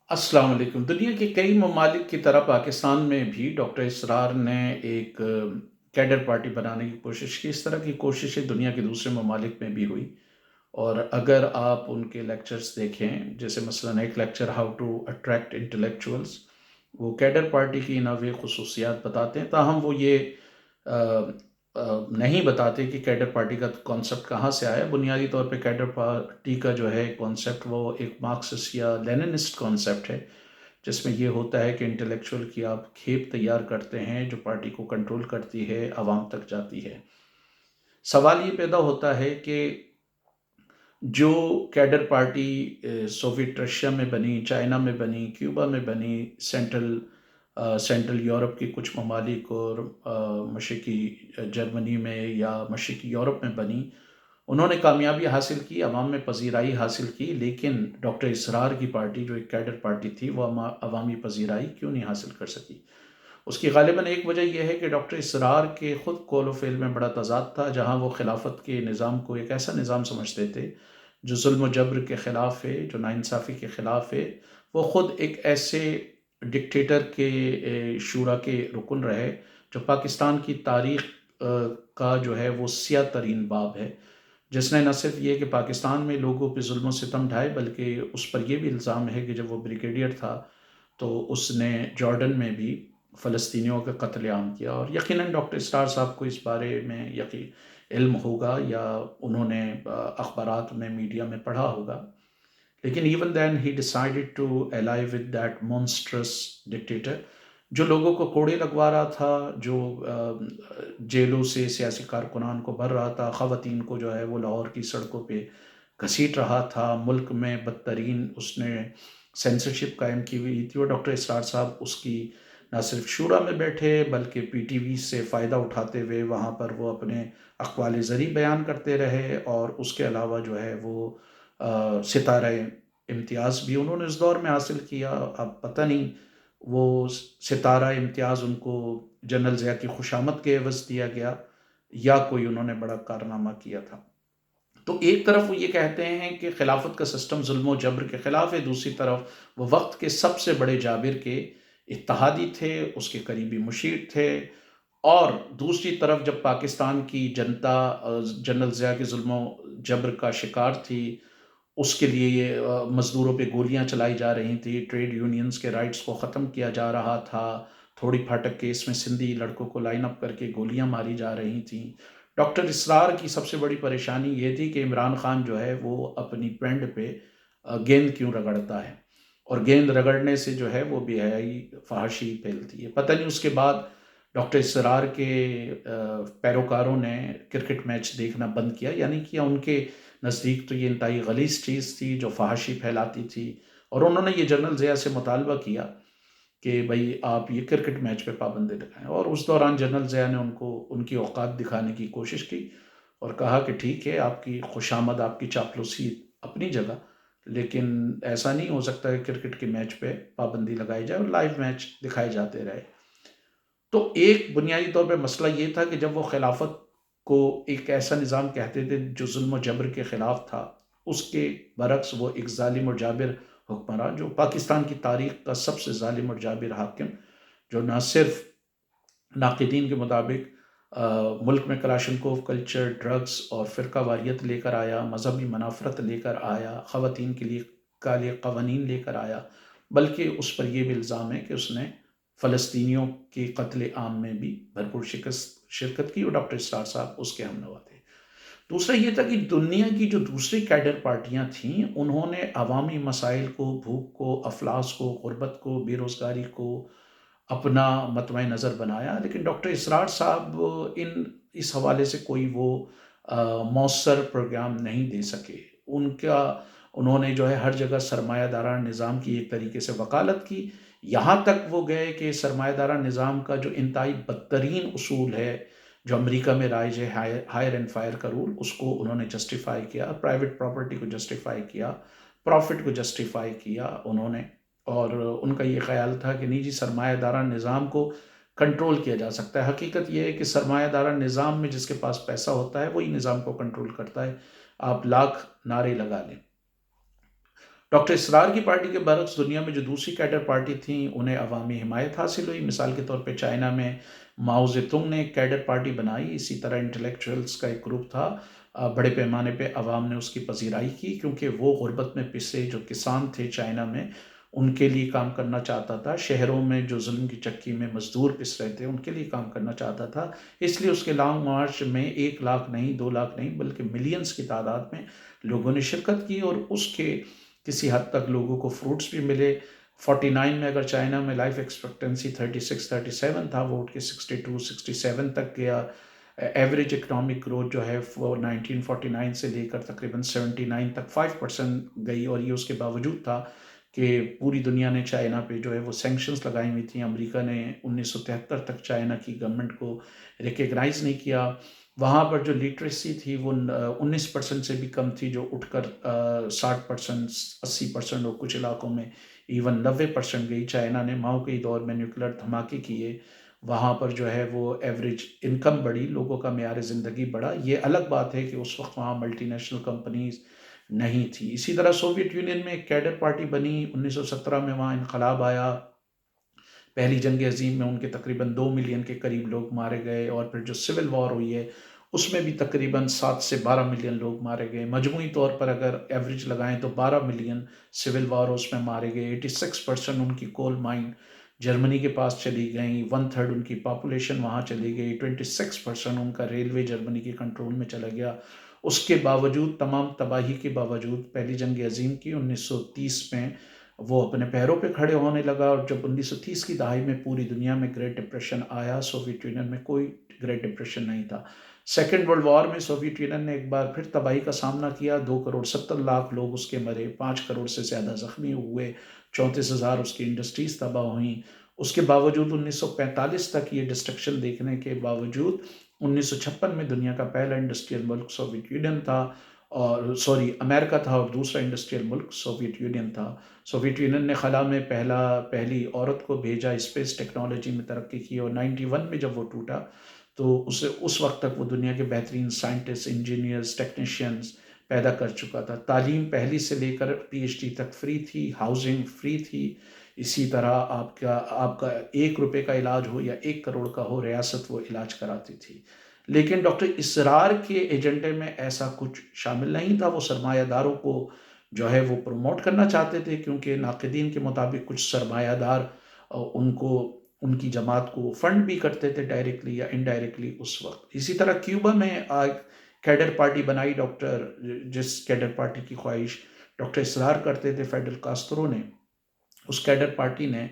السلام علیکم۔ دنیا کے کئی ممالک کی طرح پاکستان میں بھی ڈاکٹر اسرار نے ایک کیڈر پارٹی بنانے کی کوشش کی۔ اس طرح کی کوششیں دنیا کے دوسرے ممالک میں بھی ہوئی، اور اگر آپ ان کے لیکچرز دیکھیں، جیسے مثلاً ایک lecture how to attract intellectuals, وہ کیڈر پارٹی کی نوے خصوصیات بتاتے ہیں، تاہم وہ یہ آ، نہیں بتاتے کہ کیڈر پارٹی کا کانسیپٹ کہاں سے آیا۔ بنیادی طور پہ کیڈر پارٹی کا جو ہے کانسیپٹ وہ ایک مارکسسٹ یا لیننسٹ کانسیپٹ ہے، جس میں یہ ہوتا ہے کہ انٹلیکچوئل کی آپ کھیپ تیار کرتے ہیں جو پارٹی کو کنٹرول کرتی ہے، عوام تک جاتی ہے۔ سوال یہ پیدا ہوتا ہے کہ جو کیڈر پارٹی سوویت رشیا میں بنی، چائنا میں بنی، کیوبا میں بنی، سینٹرل یورپ کے کچھ ممالک اور مشرقی جرمنی میں یا مشرقی یورپ میں بنی، انہوں نے کامیابی حاصل کی، عوام میں پذیرائی حاصل کی، لیکن ڈاکٹر اسرار کی پارٹی جو ایک کیڈر پارٹی تھی وہ عوامی پذیرائی کیوں نہیں حاصل کر سکی؟ اس کی غالباً ایک وجہ یہ ہے کہ ڈاکٹر اسرار کے خود قول و فعل میں بڑا تضاد تھا، جہاں وہ خلافت کے نظام کو ایک ایسا نظام سمجھتے تھے جو ظلم و جبر کے خلاف ہے، جو ناانصافی کے خلاف ہے۔ وہ خود ایک ایسے ڈکٹیٹر کے شورا کے رکن رہے جو پاکستان کی تاریخ کا جو ہے وہ سیاہ ترین باب ہے، جس نے نہ صرف یہ کہ پاکستان میں لوگوں پہ ظلم و ستم ڈھائے، بلکہ اس پر یہ بھی الزام ہے کہ جب وہ بریگیڈیئر تھا تو اس نے جارڈن میں بھی فلسطینیوں کا قتل عام کیا، اور یقیناً ڈاکٹر اسرار صاحب کو اس بارے میں علم ہوگا یا انہوں نے اخبارات میں، میڈیا میں پڑھا ہوگا۔ لیکن even then he decided to ally with that monstrous dictator, جو لوگوں کو کوڑے لگوا رہا تھا، جو جیلوں سے سیاسی کارکنان کو بھر رہا تھا، خواتین کو جو ہے وہ لاہور کی سڑکوں پہ گھسیٹ رہا تھا، ملک میں بدترین اس نے سینسرشپ قائم کی ہوئی تھی، اور ڈاکٹر اسرار صاحب اس کی نہ صرف شورا میں بیٹھے بلکہ پی ٹی وی سے فائدہ اٹھاتے ہوئے وہاں پر وہ اپنے اقوال زرعی بیان کرتے رہے، اور اس کے علاوہ جو ہے وہ ستارہ امتیاز بھی انہوں نے اس دور میں حاصل کیا۔ اب پتہ نہیں وہ ستارہ امتیاز ان کو جنرل ضیاء کی خوشامد کے عوض دیا گیا یا کوئی انہوں نے بڑا کارنامہ کیا تھا۔ تو ایک طرف وہ یہ کہتے ہیں کہ خلافت کا سسٹم ظلم و جبر کے خلاف ہے، دوسری طرف وہ وقت کے سب سے بڑے جابر کے اتحادی تھے، اس کے قریبی مشیر تھے، اور دوسری طرف جب پاکستان کی جنتا جنرل ضیاء کے ظلم و جبر کا شکار تھی، اس کے لیے یہ مزدوروں پہ گولیاں چلائی جا رہی تھی، ٹریڈ یونینز کے رائٹس کو ختم کیا جا رہا تھا، تھوڑی پھاٹک کیس میں سندھی لڑکوں کو لائن اپ کر کے گولیاں ماری جا رہی تھیں۔ ڈاکٹر اسرار کی سب سے بڑی پریشانی یہ تھی کہ عمران خان جو ہے وہ اپنی پینڈ پہ گیند کیوں رگڑتا ہے، اور گیند رگڑنے سے جو ہے وہ بے حیائی، فحاشی پھیلتی ہے۔ پتہ نہیں اس کے بعد ڈاکٹر اسرار کے پیروکاروں نے کرکٹ میچ دیکھنا بند کیا، یعنی کہ ان کے نزدیک تو یہ انتہائی غلیظ چیز تھی جو فحاشی پھیلاتی تھی، اور انہوں نے یہ جنرل ضیاء سے مطالبہ کیا کہ بھئی آپ یہ کرکٹ میچ پہ پابندی لگائیں، اور اس دوران جنرل ضیاء نے ان کی اوقات دکھانے کی کوشش کی اور کہا کہ ٹھیک ہے، آپ کی خوشامد، آپ کی چاپلوسی اپنی جگہ، لیکن ایسا نہیں ہو سکتا کہ کرکٹ کے میچ پہ پابندی لگائی جائے اور لائیو میچ دکھائے جاتے رہے۔ تو ایک بنیادی طور پہ مسئلہ یہ تھا کہ جب وہ خلافت کو ایک ایسا نظام کہتے تھے جو ظلم و جبر کے خلاف تھا، اس کے برعکس وہ ایک ظالم اور جابر حکمران، جو پاکستان کی تاریخ کا سب سے ظالم اور جابر حاکم، جو نہ صرف ناقدین کے مطابق ملک میں کلاشنکوف کلچر، ڈرگز اور فرقہ واریت لے کر آیا، مذہبی منافرت لے کر آیا، خواتین کے لیے کالے قوانین لے کر آیا، بلکہ اس پر یہ بھی الزام ہے کہ اس نے فلسطینیوں کے قتل عام میں بھی بھرپور شرکت کی، اور ڈاکٹر اسرار صاحب اس کے ہم نوا تھے۔ دوسرا یہ تھا کہ دنیا کی جو دوسری کیڈر پارٹیاں تھیں، انہوں نے عوامی مسائل کو، بھوک کو، افلاس کو، غربت کو، بے روزگاری کو اپنا مطمع نظر بنایا، لیکن ڈاکٹر اسرار صاحب اس حوالے سے کوئی وہ مؤثر پروگرام نہیں دے سکے۔ انہوں نے جو ہے ہر جگہ سرمایہ داران نظام کی ایک طریقے سے وکالت کی، یہاں تک وہ گئے کہ سرمایہ داران نظام کا جو انتہائی بدترین اصول ہے جو امریکہ میں رائج ہے، ہائر اینڈ فائر کا رول، اس کو انہوں نے جسٹیفائی کیا، پرائیویٹ پراپرٹی کو جسٹیفائی کیا، پروفٹ کو جسٹیفائی کیا انہوں نے، اور ان کا یہ خیال تھا کہ نجی سرمایہ داران نظام کو کنٹرول کیا جا سکتا ہے۔ حقیقت یہ ہے کہ سرمایہ داران نظام میں جس کے پاس پیسہ ہوتا ہے وہی نظام کو کنٹرول کرتا ہے، آپ لاکھ نعرے لگا لیں۔ ڈاکٹر اسرار کی پارٹی کے برعکس دنیا میں جو دوسری کیڈر پارٹی تھیں انہیں عوامی حمایت حاصل ہوئی. مثال کے طور پہ چائنا میں ماؤ زیتونگ نے ایک کیڈر پارٹی بنائی. اسی طرح انٹلیکچوئلز کا ایک گروپ تھا. بڑے پیمانے پہ عوام نے اس کی پذیرائی کی کیونکہ وہ غربت میں پسے جو کسان تھے چائنا میں ان کے لیے کام کرنا چاہتا تھا. شہروں میں جو ظلم کی چکی میں مزدور پس رہے تھے ان کے لیے کام کرنا چاہتا تھا. اس لیے اس کے لانگ مارچ میں 1 لاکھ نہیں 2 لاکھ نہیں بلکہ ملینز کی تعداد میں لوگوں نے شرکت کی اور اس کے کسی حد تک لوگوں کو فروٹس بھی ملے. 49 میں اگر چائنا میں لائف ایکسپیکٹنسی 36-37 تھا وہ اٹھ کے 62-67 تک گیا. ایوریج اکنامک گروتھ جو ہے وہ 1949 سے لے کر تقریباً 79 تک 5% گئی. اور یہ اس کے باوجود تھا کہ پوری دنیا نے چائنا پہ جو ہے وہ سینکشنز لگائی ہوئی تھیں. امریکہ نے 1973 تک چائنا کی گورنمنٹ کو ریکگنائز نہیں کیا. وہاں پر جو لٹریسی تھی وہ 19% سے بھی کم تھی جو اٹھ کر 60%, 80% اور کچھ علاقوں میں ایون 90% گئی. چائنا نے ماؤ کے دور میں نیوکلر دھماکے کیے, وہاں پر جو ہے وہ ایوریج انکم بڑھی, لوگوں کا معیار زندگی بڑھا. یہ الگ بات ہے کہ اس وقت وہاں ملٹی نیشنل کمپنیز نہیں تھی. اسی طرح سوویت یونین میں ایک کیڈر پارٹی بنی. 1917 میں وہاں انقلاب آیا. پہلی جنگ عظیم میں ان کے تقریباً 2 ملین کے قریب لوگ مارے گئے. اور پھر جو سول وار ہوئی ہے اس میں بھی تقریباً 7 سے 12 ملین لوگ مارے گئے. مجموعی طور پر اگر ایوریج لگائیں تو 12 ملین سول وار اس میں مارے گئے. 86% ان کی کول مائن جرمنی کے پاس چلی گئیں. 1/3 ان کی پاپولیشن وہاں چلی گئی. 26% ان کا ریلوے جرمنی کے کنٹرول میں چلا گیا. اس کے باوجود, تمام تباہی کے باوجود, پہلی جنگ عظیم کی 1930 میں وہ اپنے پیروں پہ کھڑے ہونے لگا. اور جب 1930 کی دہائی میں پوری دنیا میں گریٹ ڈپریشن آیا, سوویت یونین میں کوئی گریٹ ڈپریشن نہیں تھا. سیکنڈ ورلڈ وار میں سوویت یونین نے ایک بار پھر تباہی کا سامنا کیا. 2 کروڑ 70 لاکھ لوگ اس کے مرے, 5 کروڑ سے زیادہ زخمی ہوئے, 34,000 اس کی انڈسٹریز تباہ ہوئیں. اس کے باوجود 1945 تک یہ ڈسٹرکشن دیکھنے کے باوجود 1956 میں دنیا کا پہلا انڈسٹریل ملک سوویت یونین تھا, اور امریکہ تھا, اور دوسرا انڈسٹریل ملک سوویت یونین تھا. سوویت یونین نے خلا میں پہلی عورت کو بھیجا, اسپیس ٹیکنالوجی میں ترقی کی. اور 91 میں جب وہ ٹوٹا تو اس وقت تک وہ دنیا کے بہترین سائنٹسٹ, انجینئرز, ٹیکنیشینز پیدا کر چکا تھا. تعلیم پہلی سے لے کر PhD تک فری تھی, ہاؤسنگ فری تھی. اسی طرح آپ کا 1 روپے کا علاج ہو یا 1 کروڑ کا ہو, ریاست وہ علاج کراتی تھی. لیکن ڈاکٹر اسرار کے ایجنڈے میں ایسا کچھ شامل نہیں تھا. وہ سرمایہ داروں کو جو ہے وہ پروموٹ کرنا چاہتے تھے کیونکہ ناقدین کے مطابق کچھ سرمایہ دار ان کی جماعت کو فنڈ بھی کرتے تھے ڈائریکٹلی یا انڈائریکٹلی اس وقت. اسی طرح کیوبا میں کیڈر پارٹی بنائی جس کیڈر پارٹی کی خواہش ڈاکٹر اسرار کرتے تھے فیڈل کاسترو نے. اس کیڈر پارٹی نے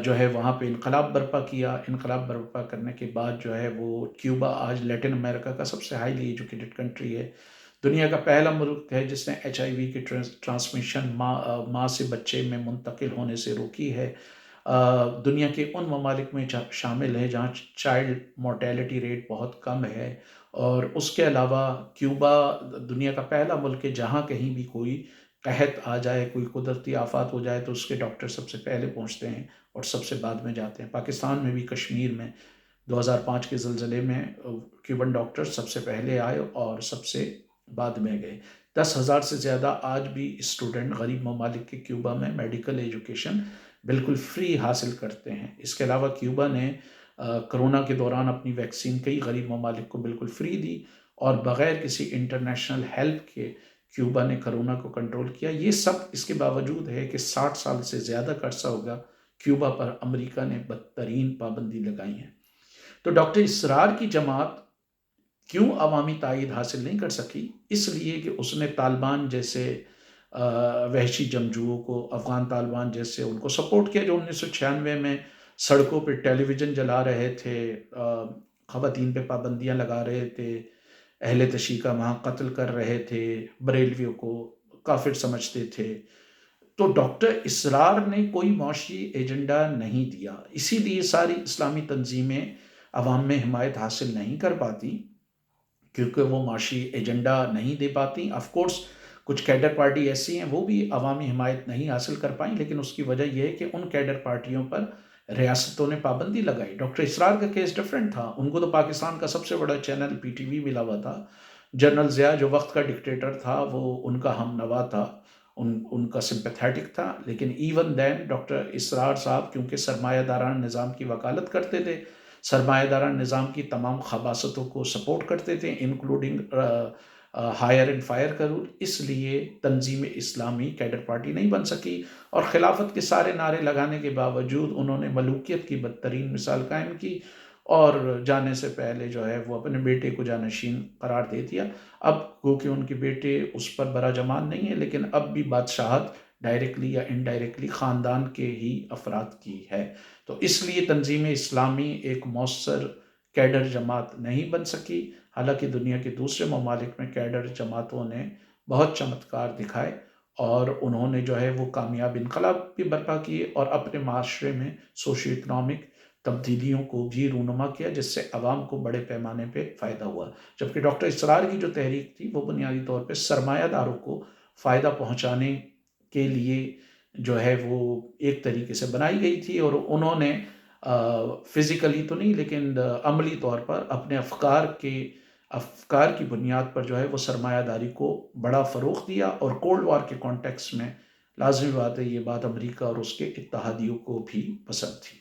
جو ہے وہاں پہ انقلاب برپا کیا. انقلاب برپا کرنے کے بعد جو ہے وہ کیوبا آج لیٹن امریکہ کا سب سے ہائیلی ایجوکیٹڈ کنٹری ہے. دنیا کا پہلا ملک ہے جس نے HIV کی ٹرانسمیشن ماں سے بچے میں منتقل ہونے سے روکی ہے. دنیا کے ان ممالک میں شامل ہے جہاں چائلڈ مورٹیلٹی ریٹ بہت کم ہے. اور اس کے علاوہ کیوبا دنیا کا پہلا ملک ہے جہاں کہیں بھی کوئی قحط آ جائے, کوئی قدرتی آفات ہو جائے تو اس کے ڈاکٹر سب سے پہلے پہنچتے ہیں اور سب سے بعد میں جاتے ہیں. پاکستان میں بھی کشمیر میں 2005 کے زلزلے میں کیوبن ڈاکٹر سب سے پہلے آئے اور سب سے بعد میں گئے. 10,000 سے زیادہ آج بھی اسٹوڈنٹ غریب ممالک کے کیوبا میں میڈیکل ایجوکیشن بالکل فری حاصل کرتے ہیں. اس کے علاوہ کیوبا نے کرونا کے دوران اپنی ویکسین کئی غریب ممالک کو بالکل فری دی اور بغیر کسی انٹرنیشنل ہیلپ کے کیوبا نے کرونا کو کنٹرول کیا. یہ سب اس کے باوجود ہے کہ 60 سال سے زیادہ کا عرصہ ہوگا کیوبا پر امریکہ نے بدترین پابندی لگائی ہے. تو ڈاکٹر اسرار کی جماعت کیوں عوامی تائید حاصل نہیں کر سکی؟ اس لیے کہ اس نے طالبان جیسے وحشی جنگجوؤں کو, افغان طالبان جیسے ان کو سپورٹ کیا جو 1996 میں سڑکوں پہ ٹیلی ویژن جلا رہے تھے, خواتین پہ پابندیاں لگا رہے تھے, اہل تشیع کا وہاں قتل کر رہے تھے, بریلویوں کو کافر سمجھتے تھے. تو ڈاکٹر اسرار نے کوئی معاشی ایجنڈا نہیں دیا, اسی لیے ساری اسلامی تنظیمیں عوام میں حمایت حاصل نہیں کر پاتی کیونکہ وہ معاشی ایجنڈا نہیں دے پاتی. آف کورس کچھ کیڈر پارٹی ایسی ہیں وہ بھی عوامی حمایت نہیں حاصل کر پائیں, لیکن اس کی وجہ یہ ہے کہ ان کیڈر پارٹیوں پر ریاستوں نے پابندی لگائی. ڈاکٹر اسرار کا کیس ڈیفرنٹ تھا. ان کو تو پاکستان کا سب سے بڑا چینل PTV ملا ہوا تھا. جنرل ضیاء جو وقت کا ڈکٹیٹر تھا وہ ان کا ہم نوا تھا, ان کا سمپیتھیٹک تھا، لیکن ایون دین ڈاکٹر اسرار صاحب کیونکہ سرمایہ داران نظام کی وکالت کرتے تھے، سرمایہ داران نظام کی تمام خباثتوں کو سپورٹ کرتے تھے انکلوڈنگ ہائر اینڈ فائر کا رول، اس لیے تنظیم اسلامی کیڈر پارٹی نہیں بن سکی، اور خلافت کے سارے نعرے لگانے کے باوجود انہوں نے ملوکیت کی بدترین مثال قائم کی، اور جانے سے پہلے جو ہے وہ اپنے بیٹے کو جانشین قرار دے دیا۔ اب گو کہ ان کے بیٹے اس پر براجمان نہیں ہے، لیکن اب بھی بادشاہت ڈائریکٹلی یا انڈائریکٹلی خاندان کے ہی افراد کی ہے، تو اس لیے تنظیم اسلامی ایک مؤثر کیڈر جماعت نہیں بن سکی، حالانکہ دنیا کے دوسرے ممالک میں کیڈر جماعتوں نے بہت چمتکار دکھائے، اور انہوں نے جو ہے وہ کامیاب انقلاب بھی برپا کیے اور اپنے معاشرے میں سوشیو اکنامک تبدیلیوں کو بھی رونما کیا، جس سے عوام کو بڑے پیمانے پہ فائدہ ہوا، جبکہ ڈاکٹر اسرار کی جو تحریک تھی وہ بنیادی طور پہ سرمایہ داروں کو فائدہ پہنچانے کے لیے جو ہے وہ ایک طریقے سے بنائی گئی تھی، اور انہوں نے فزیکلی تو نہیں لیکن عملی طور پر اپنے افکار کی بنیاد پر جو ہے وہ سرمایہ داری کو بڑا فروغ دیا، اور کولڈ وار کے کانٹیکس میں لازمی بات ہے یہ بات امریکہ اور اس کے اتحادیوں کو بھی پسند تھی۔